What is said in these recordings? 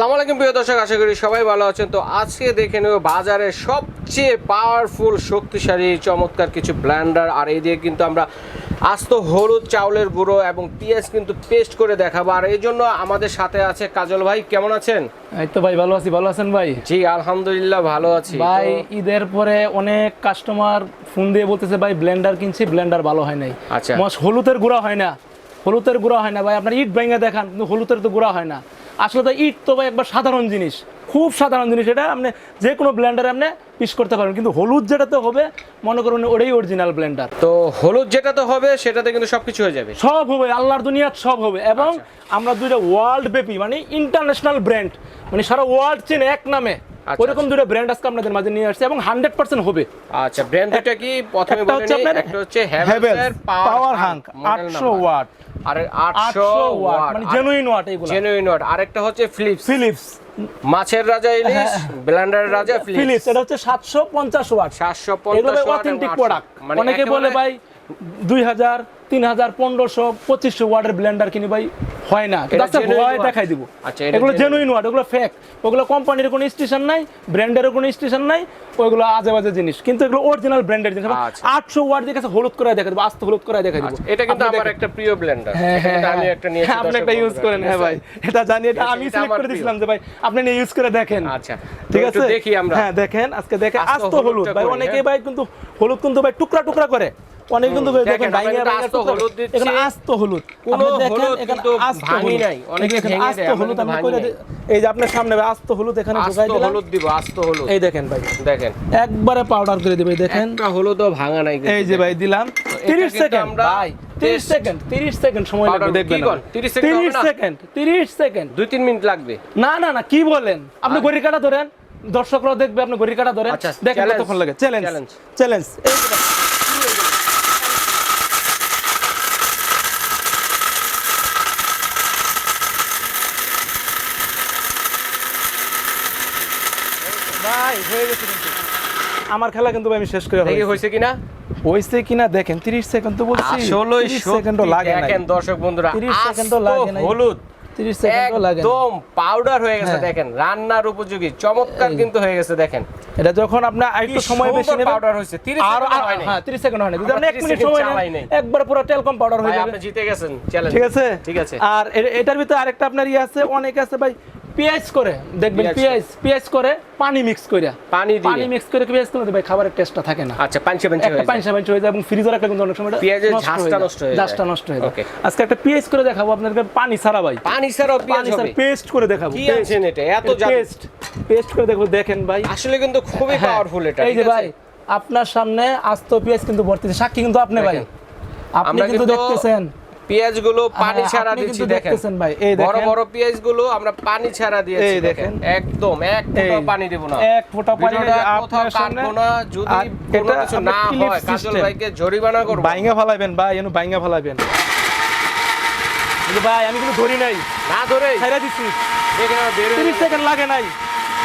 আসসালামু আলাইকুম প্রিয় দর্শক, আশা করি সবাই ভালো আছেন। তো আজকে দেখে নেব বাজারে সবচেয়ে পাওয়ারফুল শক্তিশালী চমৎকার কিছু ব্লেন্ডার, আর এই দিয়ে কিন্তু আমরা আস্ত হলুদ, চাউলের গুঁড়ো এবং পেঁয়াজ কিন্তু পেস্ট করে দেখাবো। আর এই জন্য আমাদের সাথে আছে কাজল ভাই। কেমন আছেন? এই তো ভাই ভালো আছি, ভালো আছেন ভাই? জি আলহামদুলিল্লাহ ভালো আছি ভাই। ঈদের পরে অনেক কাস্টমার ফোন দিয়ে বলতেছে ভাই ব্লেন্ডার কিনছি, ব্লেন্ডার ভালো হয় নাই। আচ্ছা, হলুদের গুঁড়া হয় না, হলুদের গুঁড়া হয় না ভাই। আপনার ইট ভেঙে দেখান, কিন্তু হলুদের তো গুঁড়া হয় না। আসলে তো ইট তো ভাই একবার সাধারণ জিনিস, খুব সাধারণ জিনিস। এটা আপনি যে কোনো ব্লেন্ডারে আপনি পিস করতে পারবেন, কিন্তু হলুদ যেটাতে হবে মনে করুন ওটাই অরিজিনাল ব্লেন্ডার। তো হলুদ যেটাতে হবে সেটাতে কিন্তু সবকিছু হয়ে যাবে, সব হবে, আল্লাহর দুনিয়ার সব হবে। এবং আমরা দুইটা ওয়ার্ল্ড ব্যাপী মানে ইন্টারন্যাশনাল ব্র্যান্ড, মানে সারা ওয়ার্ল্ড চেনে এক নামে, ওরকম দুটো ব্র্যান্ড আজকে আপনাদের মাঝে নিয়ে আসছে এবং 100% হবে। আচ্ছা, ব্র্যান্ড দুটো কি? প্রথমে বলে নিই, একটা হচ্ছে হ্যাভেলস পাওয়ার হাঙ্ক 800 ওয়াট, আর 800 ওয়াট মানে জেনুইন ওয়াট, এগুলো জেনুইন ওয়াট। আরেকটা হচ্ছে ফিলিপস মাছের রাজা ইলিশ, ব্লেন্ডারের রাজা ফিলিপস। এটা হচ্ছে 750 ওয়াট, 750 ওয়াট অথেন্টিক প্রোডাক্ট। অনেকে বলে ভাই 2000, 3000, 1500, 2500 ওয়াটের ব্লেন্ডার কিনি ভাই, হয় না। আচ্ছা ভয় দেখাই দিব, এগুলো জেনুইন ওয়াট, ওগুলো ফেক। ওগুলো কোম্পানির কোনো স্টেশন নাই, ব্র্যান্ডের কোনো স্টেশন নাই, ওইগুলো আজে বাজে জিনিস। কিন্তু এগুলো অরিজিনাল ব্র্যান্ডের জিনিস। 800 ওয়াট দিয়ে কাছে হলুদ করে দেখা দেব, আস্ত হলুদ করে দেখা দিব। এটা কিন্তু আমার একটা প্রিয় ব্লেন্ডার, এটা আমি একটা নিয়েছি, আপনি একটা ইউজ করেন। হ্যাঁ ভাই, এটা জানি, এটা আমি সিলেক্ট করে দিয়েছিলাম যে ভাই আপনি নিয়ে ইউজ করে দেখেন। আচ্ছা ঠিক আছে, দেখি আমরা। হ্যাঁ দেখেন, আজকে দেখেন আস্ত হলুদ ভাই। অনেকে ভাই কিন্তু হলুদ কিন্তু ভাই টুকরা টুকরা করে, অনেক কিন্তু দেখেন বাইঙা আস্ত হলুদ দিচ্ছে। এখানে আস্ত হলুদ, কোনো হলুদ কিন্তু ভাঙি নাই, অনেকে ভেঙে দেয়। আস্ত হলুদ আমি কইরা এই যে আপনার সামনে আস্ত হলুদ এখানে ঢুকাই দিলাম। আস্ত হলুদ দিব, আস্ত হলুদ। এই দেখেন ভাই, দেখেন একবারে পাউডার করে দিবেন। দেখেন একটা হলুদও ভাঙা নাই। এই যে ভাই দিলাম 30 সেকেন্ড ভাই, 30 সেকেন্ড সময় লাগবে। দেখবেন 30 সেকেন্ড 2-3 মিনিট লাগবে। না না না, কি বলেন আপনি? ঘড়ি কাটা ধরেন, দর্শকরাও দেখবে, আপনি ঘড়ি কাটা ধরেন, দেখেন কতক্ষণ লাগে। চ্যালেঞ্জ এই ভাই হয়ে গেছে। কিন্তু আমার খেলা কিন্তু আমি শেষ করে দেখি হইছে কিনা দেখেন। 30 সেকেন্ড তো বলছি, 30 সেকেন্ডও লাগে না। দেখেন দর্শক বন্ধুরা, 30 সেকেন্ডও লাগে না, হলুদ 30 সেকেন্ডও লাগে না, একদম পাউডার হয়ে গেছে। দেখেন রান্নার উপযোগী চমৎকার কিন্তু হয়ে গেছে। দেখেন এটা যখন আপনি একটু সময় বেশি নেবেন, পাউডার হইছে 30 সেকেন্ড হয় না। হ্যাঁ 30 সেকেন্ড হয় না, যদি আপনি 1 মিনিট সময় নেন একবার পুরো টেলকম পাউডার হয়ে যাবে। আপনি জিতে গেছেন চ্যালেঞ্জ। ঠিক আছে। আর এটার ভিতরে আরেকটা আপনার আছে, অনেক আছে ভাই পেঁয়াজ করে দেখবেন, পেঁয়াজ করে পানি মিক্স করে, পানি মিক্স করে পেঁয়াজ করে ভাই খাবারের টেস্টটা থাকে না। আচ্ছা, পাঁচা হয়ে যায় এবং ফ্রিজে রাখলে কিন্তু অনেক সময় পেঁয়াজের ঝাঁসটা নষ্ট হয়ে যায়। আজকে একটা পেঁয়াজ করে দেখাবো আপনাদের, পানি ছাড়া ভাই, পানি ছাড়া পেঁয়াজ হবে, পেস্ট করে দেখাবো। কি আছেন এটা এত পেস্ট করে দেখো। দেখেন ভাই আসলে কিন্তু খুবই পাওয়ারফুল এটা। এই যে ভাই আপনার সামনে আস্ত পেঁয়াজ কিন্তু ভর্তি, সাক্ষী কিন্তু আপনি ভাই, আপনি কিন্তু দেখতেছেন পেঁয়াজগুলো পানি ছাড়া দিচ্ছি। দেখেন ভাই, এই দেখেন বড় বড় পেঁয়াজগুলো আমরা পানি ছাড়া দিয়েছি। এই দেখেন একদম এক ফোঁটা পানি দেব না, এক ফোঁটা পানি আপনার সামনে না। যদি কোনো কিছু না হয় কাজল ভাইকে জরিমানা করব। বাইঙ্গা ফলাইবেন ভাই, এনু বাইঙ্গা ফলাইবেন। এই ভাই আমি কিন্তু ধরি নাই, না ধরে ছাইরা দিছি। দেখেন 30 সেকেন্ড লাগে নাই,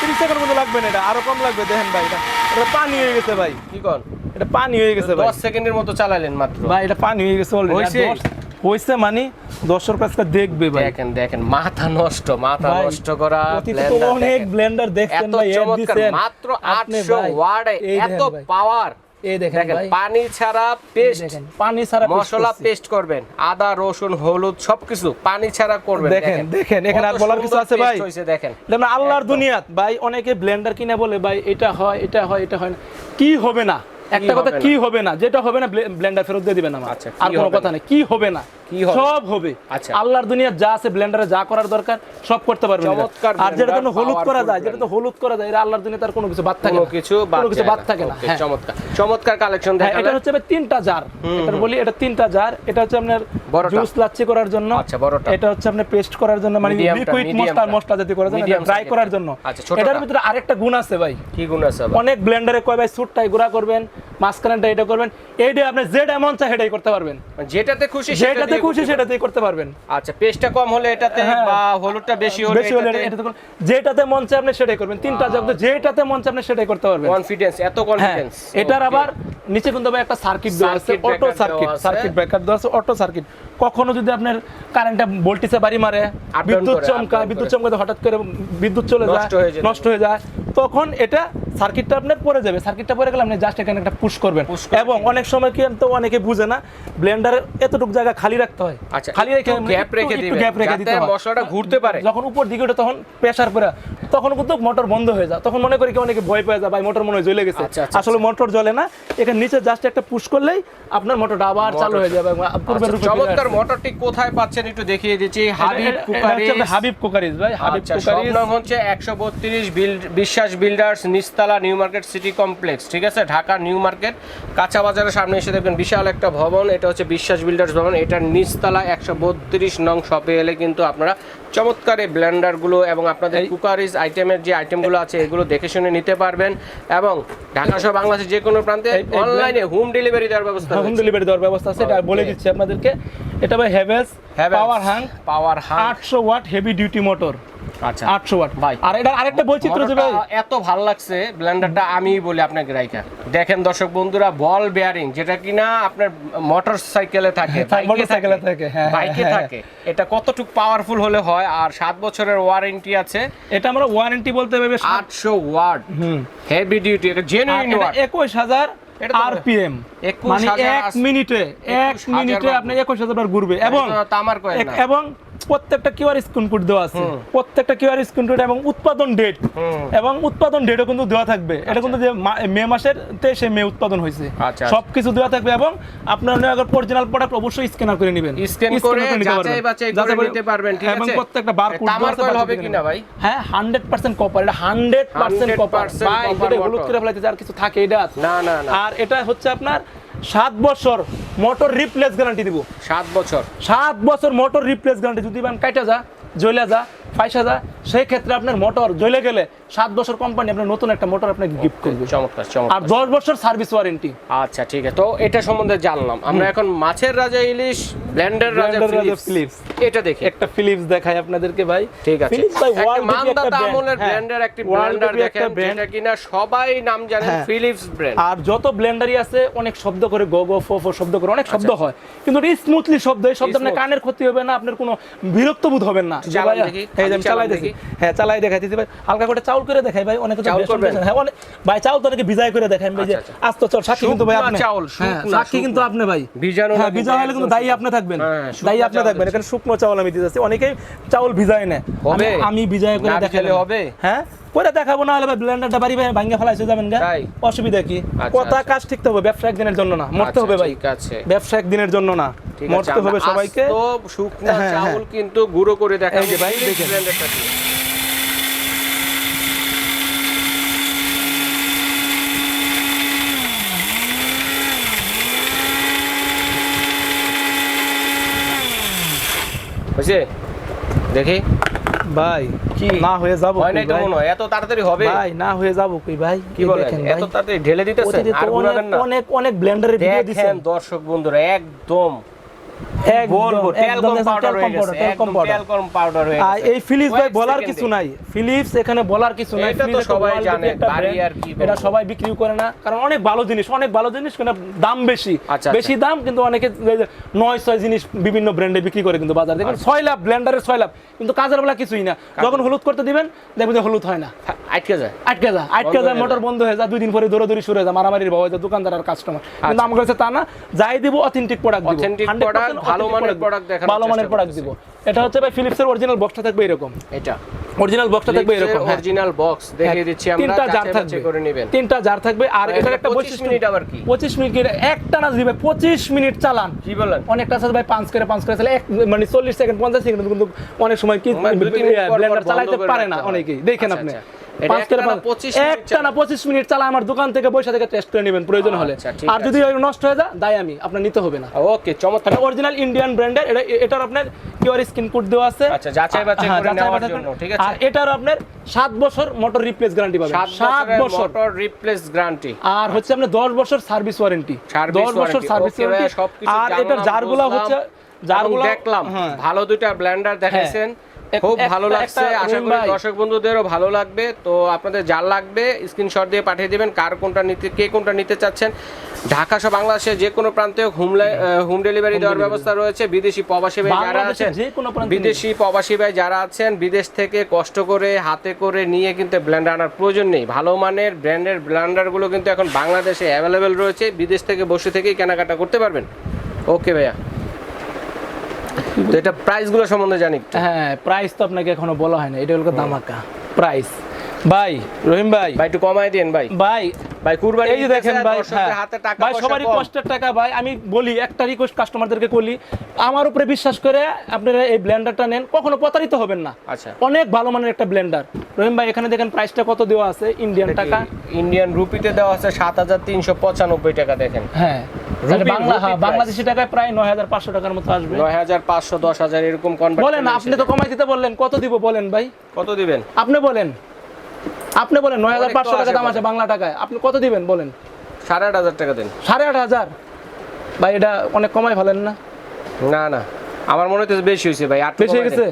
30 সেকেন্ড মতো লাগবে না, এটা আরো কম লাগবে। দেখেন ভাই এটা পানি হয়ে গেছে ভাই। কি কোন? এটা পানি হয়ে গেছে ভাই, 10 সেকেন্ডের মতো চালালেন মাত্র ভাই, এটা পানি হয়ে গেছে অলরেডি। হইছে মানে দর্শক কাছে দেখবে ভাই। দেখেন মাথা নষ্ট করা ব্লেন্ডার। অনেক ব্লেন্ডার দেখছেন ভাই, এর দিবেন মাত্র 800 ওয়াটে এত পাওয়ার। এই দেখেন ভাই পানি ছাড়া পেস্ট, পানি ছাড়া মশলা পেস্ট করবেন, আদা রসুন হলুদ সবকিছু পানি ছাড়া করবেন। দেখেন এখানে আর বলার কিছু আছে ভাই? দেখেন আল্লাহর দুনিয়াত ভাই, অনেকে ব্লেন্ডার কিনে বলে ভাই এটা হয় এটা হয় এটা হয় না। কি হবে না? একটা কথা, কি হবে না? যেটা হবে না ব্লেন্ডার ফেরত দিয়ে দিবেন আমার। আর কোনো কথা নেই, কি হবে না, সব হবে। আল্লাহর দুনিয়ার যা আছে, ব্লেন্ডারে যা করার দরকার সব করতে পারবেন। আর যেটা তো হলুদ করা যায়, এটা আল্লাহর দুনিয়াতে আর কোনো কিছু বাদ থাকে না, কোনো কিছু বাদ থাকে না। চমৎকার কালেকশন দেখালেন। এটা হচ্ছে 3টা জার, এটা বলি এটা 3টা জার। এটা হচ্ছে আপনার জুস লাচ্ছি করার জন্য, এটা হচ্ছে আপনার পেস্ট করার জন্য, মানে লিকুইড মশলা জাতীয় করার জন্য, ড্রাই করার জন্য। এটার ভিতরে আরেকটা গুণ আছে ভাই। কি গুণ আছে? অনেক ব্লেন্ডারে কয় ভাই সুটটাই গুঁড়া করবেন, মাঝখানেটা এটা করবেন, এইটা আপনি যেটা মন চায় সেটাই করতে পারবেন, যেটাতে খুশি সেটাতেই করতে পারবেন। আচ্ছা, পেস্টটা কম হলে এটাতে, বা হলুদটা বেশি হলে এটাতে, যেটাতে মন চায় আপনি সেটাই করবেন। তিনটা জগতে যেটাতে মন চায় আপনি সেটাই করতে পারবেন। কনফিডেন্স, এত কনফিডেন্স। এটার আবার নিচে কিন্তু ভাই একটা সার্কিট দেওয়া আছে, অটো সার্কিট ব্রেকার দেওয়া আছে, অটো সার্কিট। কখনো যদি আপনার কারেন্টটা ভোল্টেজে বাড়ি মারে, বিদ্যুৎ চমকাতে হঠাৎ করে বিদ্যুৎ চলে যায়, নষ্ট হয়ে যায়, তখন এটা সার্কিটটা আপনার পড়ে যাবে। সার্কিটটা পড়ে গেলে আপনি জাস্ট এখানে একটা পুশ করবেন। এবং অনেক সময় কিন্তু অনেকে বুঝে না, ব্লেন্ডারের এতটুকু জায়গা খালি রাখতে হয়, খালি রেখে গ্যাপ রেখে দিবেন যাতে মশলাটা ঘুরতে পারে। যখন উপর দিকে ওঠে তখন প্রেসার পড়ে, তখন কিন্তু মোটর বন্ধ হয়ে যায়। তখন মনে করি কি অনেকে ভয় পেয়ে যায়, ভাই মোটর মনে হয় জ্বলে গেছে। আসলে মোটর জ্বলে না, এখানে নিচে জাস্ট একটা পুশ করলেই আপনার মোটরটা আবার চালু হয়ে যাবে। পূর্বের রূপে চমৎকার। মোটরটি কোথায় পাচ্ছেন একটু দেখিয়ে দিচ্ছি। হাবিব কুকারিজ ভাই, হাবিব কুকারিজ হচ্ছে 132 বিশ্বাস বিল্ডার্স, নিচতলা, নিউ মার্কেট সিটি কমপ্লেক্স, ঠিক আছে, ঢাকা নিউ মার্কেট কাঁচা বাজারের সামনে এসে দেখবেন বিশাল একটা ভবন, এটা হচ্ছে বিশ্বাস বিল্ডার্স ভবন। এটার নিচতলা 132 নং শপে এলে কিন্তু আপনারা চমৎকার এই ব্লেন্ডারগুলো এবং আপনাদের কুকারিজ আইটেমের যে আইটেমগুলো আছে এগুলো দেখে শুনে নিতে পারবেন। এবং ঢাকা সহ বাংলাদেশের যে কোনো প্রান্তে অনলাইনে হোম ডেলিভারি দেওয়ার ব্যবস্থা আছে। এটা বলে দিচ্ছি আপনাদেরকে। এটা ভাই হ্যাভেলস পাওয়ার Hang 800 watt heavy duty motor. আচ্ছা, 800 ওয়াট ভাই। আর এটা আরেকটা বৈচিত্র্য যে ভাই এত ভালো লাগছে ব্লেন্ডারটা, আমি বলি আপনাকে রাইকা দেখেন দর্শক বন্ধুরা, বল বেয়ারিং যেটা কিনা আপনার মোটরসাইকেলে থাকে, বাইকে থাকে, এটা কতটুকু পাওয়ারফুল হলে হয়। আর 7 বছরের ওয়ারেন্টি আছে। এটা আমরা ওয়ারেন্টি বলতে হবে 800 ওয়াট হেভি ডিউটি, এটা জেনুইন ওয়াট। 21000 আরপিএম, মানে 1 মিনিটে আপনি 21000 বার ঘুরবে। এবং প্রত্যেকটা কিউআর স্ক্রিন কোড দেওয়া আছে, প্রত্যেকটা কিউআর স্ক্রিন কোড এবং উৎপাদন ডেটও কিন্তু দেওয়া থাকবে। এটা কিন্তু যে মে মাসের 23 মে উৎপাদন হয়েছে, সবকিছু দেওয়া থাকবে। এবং আপনারা আগে অরিজিনাল প্রোডাক্ট অবশ্যই স্ক্যানার করে নেবেন, স্ক্যান করে যাচাই বাছাই করে নিতে পারবেন, ঠিক আছে। এবং প্রত্যেকটা বারকোড তামার কয়েল হবে কিনা ভাই? হ্যাঁ, 100% কপার। এটা 100% কপার ভাই, এটা হলুদ করে ফেলাইতে আর কিছু থাকে এটা না। আর এটা হচ্ছে আপনার 7 বছর মোটর রিপ্লেস গ্যারান্টি দিব। 7 বছর মোটর রিপ্লেস গ্যারান্টি। যদি কাইটা যা, জ্বলে যা, ফাইসা যা, সেই ক্ষেত্রে আপনার মোটর জ্বলে গেলে 7 বছর কোম্পানি আপনার নতুন একটা মোটর আপনাকে গিফট করবে। চমৎকার। আর 10 বছর সার্ভিস ওয়ারেন্টি। আচ্ছা, ঠিক আছে। তো এটা সম্বন্ধে জানলাম আমরা। এখন মাছের রাজা ইলিশ, ব্লেন্ডার রাজা ফিলিপস, এটা দেখি একটা ফিলিপস দেখাই আপনাদেরকে ভাই। ঠিক আছে, ফিলিপস ভাই ওয়ার্ল্ড মানদাতা আমলের ব্লেন্ডার, একটি ব্লেন্ডার দেখেন যেটা কিনা সবাই নাম জানেন, ফিলিপস ব্র্যান্ড। আর যত ব্লেন্ডারই আছে অনেক শব্দ করে, গো গো ফো ফো শব্দ করে, অনেক শব্দ হয়, কিন্তু এটা স্মুথলি শব্দ। এই শব্দ আপনার কানের ক্ষতি হবে না, আপনার কোনো বিরক্ত বোধ হবে না। চালাই দেখি, হ্যাঁ চালাই দেখাইতেছি ভাই। হালকা করে চাউল করে দেখাই ভাই, অনেকে হ্যাঁ অনেক ভাই চাউল তো অনেকে ভিজাই করে দেখাই ভাই, যে আস্ত চাউল সাক্ষী কিন্তু ভাই আপনি, সাক্ষী কিন্তু আপনি ভাই ভিজানো, হ্যাঁ ভিজা হলে কিন্তু দায়ী আপনি থাকবেন, দায়ী আপনি থাকবেন। এখানে শুকনো চাউল আমি দিতেছি, অনেকেই চাউল ভিজায় না, আমি ভিজাই করে দেখাইলে হবে। হ্যাঁ করে দেখাবো, না হলে ভাই ব্লেন্ডারটা বাড়ি ভাই ভাঙা ফেলাইছে যাবেন গা, অসুবিধা কি? কথা কাজ ঠিক হবে, ব্যবসা একদিনের জন্য না, মরতে হবে ভাই, ব্যবসা একদিনের জন্য না, মরতে হবে সবাইকে। তো শুকনো চাউল কিন্তু গুঁড়ো করে দেখাই যে ভাই দেখেন ব্লেন্ডারটা বুঝছে। দেখি ভাই কি না হয়ে যাব, হয় না তো মনে হয় এত তাড়াতাড়ি হবে ভাই, না হয়ে যাব কই ভাই, কি বলেন এত তাড়াতাড়ি ঢেলে দিতেছেন? আর গুনাবেন না, অনেক অনেক ব্লেন্ডারে ভিডিও দিছেন দর্শক বন্ধুরা, একদম এই ফিলিপস ভাই বলার কিছু নাই, ফিলিপস এখানে বলার কিছু নাই, এটা তো সবাই জানে, বাড়ি আর কি এটা সবাই বিক্রি করে না, কারণ অনেক ভালো জিনিস, অনেক ভালো জিনিস, কিন্তু দাম বেশি, বেশি দাম, কিন্তু অনেকে 9-6 জিনিস বিভিন্ন ব্র্যান্ডে বিক্রি করে, কিন্তু বাজার দেখেন 6 লাখ ব্লেন্ডারের 6 লাখ, কিন্তু কাজের বেলা কিছুই না। যখন হলুদ করতে দিবেন দেখবেন যে হলুদ হয় না, আটকে যায়, মোটর বন্ধ হয়ে যায়, 2 দিন পরে দৌড়াদৌড়ি শুরু হয়ে যায়, মারামারির ভাব হয়ে যায় দোকানদার আর কাস্টমার। কিন্তু আমার কাছে তা না, যাই দিব অথেন্টিক প্রোডাক্ট দিব, 100% ভালো মানের প্রোডাক্ট দেখানো, ভালো মানের প্রোডাক্ট দিব। এটা হচ্ছে ভাই ফিলিপসের অরিজিনাল বক্সটা থাকবে এরকম, এটা অরিজিনাল বক্সটা থাকবে এরকম, অরিজিনাল বক্স দেখিয়ে দিচ্ছি আমরা, 3টা জার থাকবে করে নেবেন, 3টা জার থাকবে। আর এটার একটা 25 মিনিট, আবার কি 25 মিনিট একটা না দিবে, 25 মিনিট চালান, কি বলেন? অনেকটা আছে ভাই 5 করে চালালে মানে 40 সেকেন্ড 50 সেকেন্ড, কিন্তু অনেক সময় কি ব্লেন্ডার চালাতে পারে না অনেকেই, দেখেন আপনি 5 করে 25 মিনিট চালা আমার দোকান থেকে বসে থেকে টেস্ট করে নেবেন প্রয়োজন হলে। আর যদি নষ্ট হয়ে যায় দায় আমি, আপনার নিতে হবে না। ওকে, চমৎকার। অরিজিনাল ইন্ডিয়ান ব্র্যান্ডের, এটার আপনার কিউআর স্ক্রিন কোড দেওয়া আছে। আচ্ছা, যাচাই বাছাই করে নেওয়ার জন্য, ঠিক আছে। আর এটার আপনার 7 বছর মোটর রিপ্লেস গ্যারান্টি পাবেন। 7 বছর মোটর রিপ্লেস গ্যারান্টি। আর হচ্ছে আপনার 10 বছর সার্ভিস ওয়ারেন্টি। 10 বছর সার্ভিস ওয়ারেন্টি। আর এটার জারগুলো হচ্ছে জারগুলো দেখলাম, ভালো দুইটা ব্লেন্ডার দেখাইছেন, খুব ভালো লাগছে। আশা করি দর্শক বন্ধুদেরও ভালো লাগবে। তো আপনাদের যার লাগবে স্ক্রিনশট দিয়ে পাঠিয়ে দিবেন, কার কোনটা নিতে, কে কোনটা নিতে চাচ্ছেন। ঢাকা সহ বাংলাদেশের যে কোনো প্রান্তে হোম ডেলিভারি দেওয়ার ব্যবস্থা রয়েছে। বিদেশি প্রবাসী ভাই যারা আছেন, যারা আছেন বিদেশ থেকে কষ্ট করে হাতে করে নিয়ে কিন্তু ব্লেন্ডার আনার প্রয়োজন নেই। ভালো মানের ব্র্যান্ডের ব্লেন্ডারগুলো কিন্তু এখন বাংলাদেশে অ্যাভেলেবেল রয়েছে। বিদেশ থেকে বসে থেকেই কেনাকাটা করতে পারবেন। ওকে ভাইয়া, তো এটা প্রাইসগুলো সম্বন্ধে জানি। হ্যাঁ, প্রাইস তো আপনাকে এখনো বলা হয় না, এটা হলো ধামাকা প্রাইস। ভাই রহিম ভাই একটু কমাই দেন ভাই। ভাই কুরবানি এই যে দেখেন ভাই, হাতে টাকা ভাই সবারই কষ্টের টাকা ভাই। আমি বলি একটা রিকোয়েস্ট কাস্টমারদেরকে বলি, আমার উপরে বিশ্বাস করে আপনারা এই ব্লেন্ডারটা নেন, কখনো প্রতারিত হবেন না। আচ্ছা, অনেক ভালো মানের একটা ব্লেন্ডার। রহিম ভাই এখানে দেখেন প্রাইসটা কত দেওয়া আছে, ইন্ডিয়ান টাকা, ইন্ডিয়ান রুপিতে দেওয়া আছে ৭৩৯৫ টাকা। দেখেন, হ্যাঁ বাংলাদেশি টাকায় প্রায় ৯৫০০ টাকার মতো আসবে। ৯৫০০, ১০,০০০ এরকম কনভার্ট। বলেন, আপনি তো কমাই দিতে বললেন, কত দিব বলেন ভাই? কত দিবেন আপনি বলেন, ৯৫০০ টাকা দাম আছে বাংলা টাকায়, আপনি কত দিবেন বলেন? ৮,৫০০ টাকা দেন। ৮,৫০০ ভাই, এটা অনেক কমাই ফেলেন না? না না, আমার মনে হচ্ছে বেশি হয়েছে ভাই। বেশি হয়ে গেছে?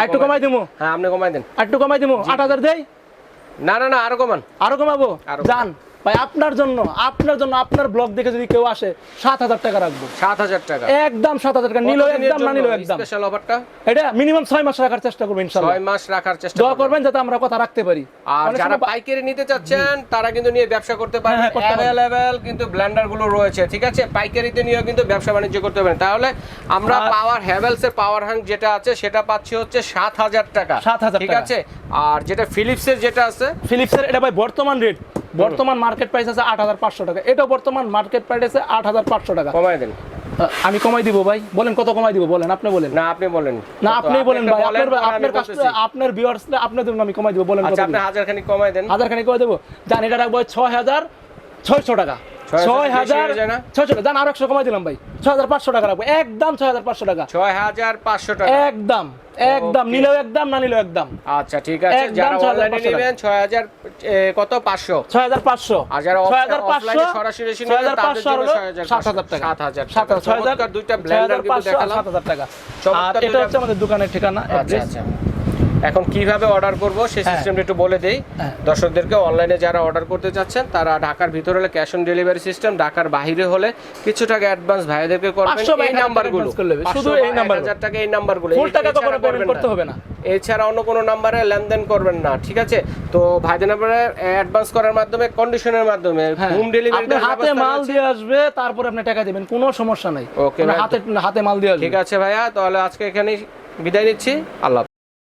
একটু কমাই দিমু। হ্যাঁ, আপনি কমাই দেন। একটু কমাই দিমু। ৮,০০০ দেই? না না না, আরো কমান। আরো কমাবো? জান ভাই, আপনার জন্য আপনার ব্লগ দেখে যদি কেউ আসে ৭,০০০ টাকা রাখবো। ৭,০০০ টাকা একদম, ৭,০০০ টাকা নিলো একদম, না নিলো একদম। স্পেশাল অফারটা এটা মিনিমাম 6 মাস রাখার চেষ্টা করব ইনশাআল্লাহ। 6 মাস রাখার চেষ্টা দোয়া করবেন যাতে আমরা কথা রাখতে পারি। আর যারা পাইকারি নিতে চাচ্ছেন তারা কিন্তু নিয়ে ব্যবসা করতে পারেন। अवेलेबल কিন্তু ব্লেন্ডার গুলো রয়েছে, ঠিক আছে। পাইকারিতে নিয়েও কিন্তু ব্যবসা বাণিজ্য করতে পারেন। তাহলে আমরা পাওয়ার হ্যাভেলস এর পাওয়ার হ্যাঙ্ক যেটা আছে সেটা পাচ্ছি হচ্ছে ৭,০০০ টাকা, ঠিক আছে। আর যেটা ফিলিপসের যেটা আছে, ফিলিপসের এটা ভাই বর্তমান রেট, বর্তমান মার্কেট প্রাইস আছে ৮,৫০০ টাকা। এটা বর্তমান মার্কেট প্রাইস আছে ৮,৫০০ টাকা। কমাই দেন। আমি কমাই দিব ভাই, বলেন কত কমাই দিব বলেন, আপনি বলেন। না, আপনি বলেন। না, আপনি বলেন ভাই, আপনার কাস্টমার, আপনার ভিউয়ার্স, আপনাদের জন্য আমি কমাই দিব, বলেন কত। আচ্ছা, আপনি ১০০০ খানি কমাই দেন। ১০০০ খানি কমাই দেব। জান এটা রাখবো ৬,৬০০ টাকা। ৬,৬০০ জান, আরো ১০০ কমাই দিলাম ভাই, ৬,৫০০ টাকা রাখবো একদম। ৬,৫০০ টাকা, ৬,৫০০ টাকা একদম, একদম। নিলেও একদম, না নিলেও একদম। আচ্ছা, ঠিক আছে। যারা অনলাইনে নেবেন ৬,০০০ কত ৫০০, ৬,৫০০। আর যারা অফলাইনে সরাসরি এসে নেবেন তাদের জন্য ৭,০০০ টাকা। ৭,০০০ চমৎকার দুইটা ব্লেন্ডার কিন্তু দেখালাম। ৭,০০০ টাকা। আর এটা হচ্ছে আমাদের দোকানের ঠিকানা, অ্যাড্রেস। আচ্ছা, এখন কিভাবে অর্ডার করব সেই সিস্টেমটা একটু বলে দেই দর্শকদেরকে। অনলাইনে যারা অর্ডার করতে চাচ্ছেন তারা ঢাকার ভিতরে হলে ক্যাশ অন ডেলিভারি সিস্টেম, ঢাকার বাইরে হলে কিছু টাকা অ্যাডভান্স ভাইদেরকে করবেন। এই নাম্বারগুলো, শুধু এই নাম্বার, ১০০০ টাকা এই নাম্বারগুলো, ফুল টাকা কখনো পেমেন্ট করতে হবে না। এছাড়া অন্য কোনো নাম্বারে লেনদেন করবেন না, ঠিক আছে। তো ভাইদের নাম্বারে অ্যাডভান্স করার মাধ্যমে, কন্ডিশনের মাধ্যমে হোম ডেলিভারি, হাতে মাল দিয়ে আসবে, তারপর আপনি টাকা দিবেন, কোনো সমস্যা নাই। ওকে, হাতে মাল দিয়ে আসবে। ঠিক আছে ভাইয়া, তাহলে আজকে এখানেই বিদায় নিচ্ছি। আল্লাহ।